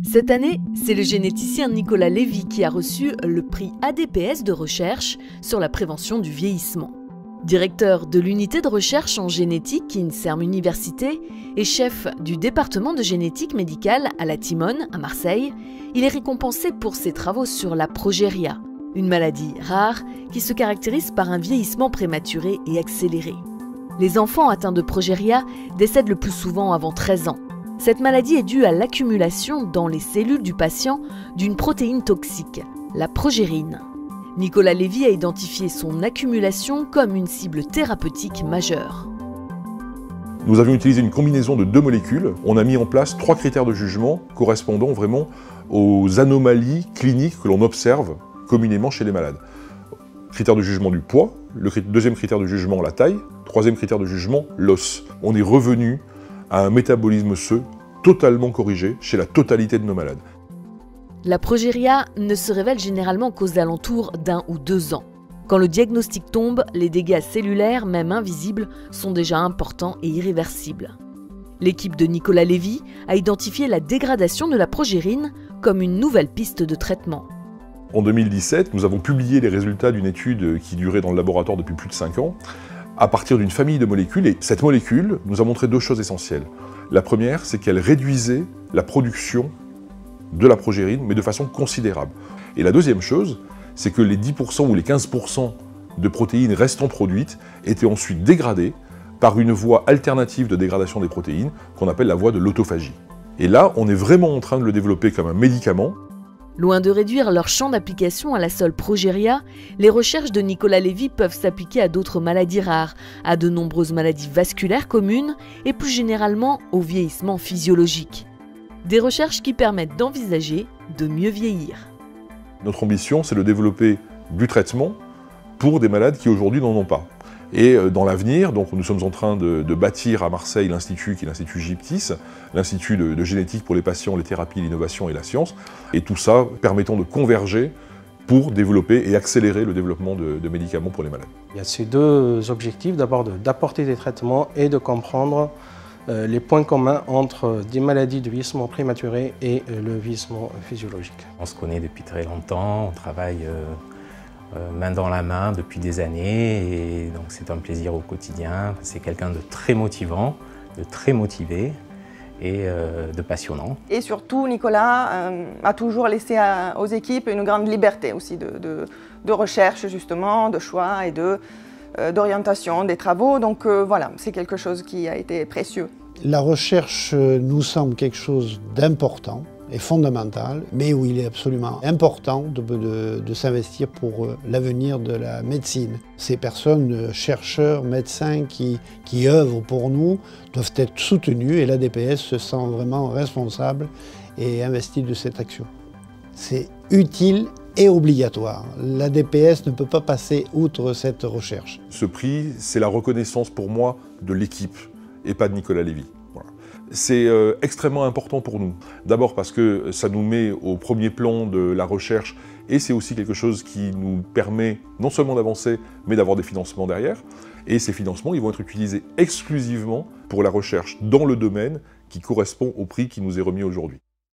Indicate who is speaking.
Speaker 1: Cette année, c'est le généticien Nicolas Lévy qui a reçu le prix ADPS de recherche sur la prévention du vieillissement. Directeur de l'unité de recherche en génétique INSERM Université et chef du département de génétique médicale à la Timone, à Marseille, il est récompensé pour ses travaux sur la progéria, une maladie rare qui se caractérise par un vieillissement prématuré et accéléré. Les enfants atteints de progéria décèdent le plus souvent avant 13 ans. Cette maladie est due à l'accumulation dans les cellules du patient d'une protéine toxique, la progérine. Nicolas Lévy a identifié son accumulation comme une cible thérapeutique majeure.
Speaker 2: Nous avions utilisé une combinaison de 2 molécules. On a mis en place 3 critères de jugement correspondant vraiment aux anomalies cliniques que l'on observe communément chez les malades. Critère de jugement du poids, le deuxième critère de jugement la taille, troisième critère de jugement l'os. On est revenu à un métabolisme osseux totalement corrigé chez la totalité de nos malades.
Speaker 1: La progéria ne se révèle généralement qu'aux alentours d'1 ou 2 ans. Quand le diagnostic tombe, les dégâts cellulaires, même invisibles, sont déjà importants et irréversibles. L'équipe de Nicolas Lévy a identifié la dégradation de la progérine comme une nouvelle piste de traitement.
Speaker 2: En 2017, nous avons publié les résultats d'une étude qui durait dans le laboratoire depuis plus de 5 ans, à partir d'une famille de molécules. Et cette molécule nous a montré 2 choses essentielles. La première, c'est qu'elle réduisait la production de la progérine, mais de façon considérable. Et la deuxième chose, c'est que les 10% ou les 15% de protéines restant produites étaient ensuite dégradées par une voie alternative de dégradation des protéines qu'on appelle la voie de l'autophagie. Et là, on est vraiment en train de le développer comme un médicament.
Speaker 1: Loin de réduire leur champ d'application à la seule progéria, les recherches de Nicolas Lévy peuvent s'appliquer à d'autres maladies rares, à de nombreuses maladies vasculaires communes et plus généralement au vieillissement physiologique. Des recherches qui permettent d'envisager de mieux vieillir.
Speaker 2: Notre ambition, c'est de développer du traitement pour des malades qui aujourd'hui n'en ont pas. Et dans l'avenir, donc nous sommes en train de bâtir à Marseille l'Institut qui est l'Institut GIPTIS, l'Institut de génétique pour les patients, les thérapies, l'innovation et la science, et tout ça permettant de converger pour développer et accélérer le développement de médicaments pour les malades.
Speaker 3: Il y a ces 2 objectifs, d'abord d'apporter des traitements et de comprendre les points communs entre des maladies de vieillissement prématuré et le vieillissement physiologique.
Speaker 4: On se connaît depuis très longtemps, on travaille main dans la main depuis des années et donc c'est un plaisir au quotidien. C'est quelqu'un de très motivant, de très motivé et de passionnant.
Speaker 5: Et surtout, Nicolas a toujours laissé aux équipes une grande liberté aussi de recherche justement, de choix et d'orientation des travaux. Donc voilà, c'est quelque chose qui a été précieux.
Speaker 6: La recherche nous semble quelque chose d'important et fondamental, mais où il est absolument important de s'investir pour l'avenir de la médecine. Ces personnes, chercheurs, médecins qui œuvrent pour nous, doivent être soutenus et l'ADPS se sent vraiment responsable et investi de cette action. C'est utile et obligatoire. L'ADPS ne peut pas passer outre cette recherche.
Speaker 2: Ce prix, c'est la reconnaissance pour moi de l'équipe et pas de Nicolas Lévy. Voilà. C'est extrêmement important pour nous. D'abord parce que ça nous met au premier plan de la recherche et c'est aussi quelque chose qui nous permet non seulement d'avancer, mais d'avoir des financements derrière. Et ces financements, ils vont être utilisés exclusivement pour la recherche dans le domaine qui correspond au prix qui nous est remis aujourd'hui.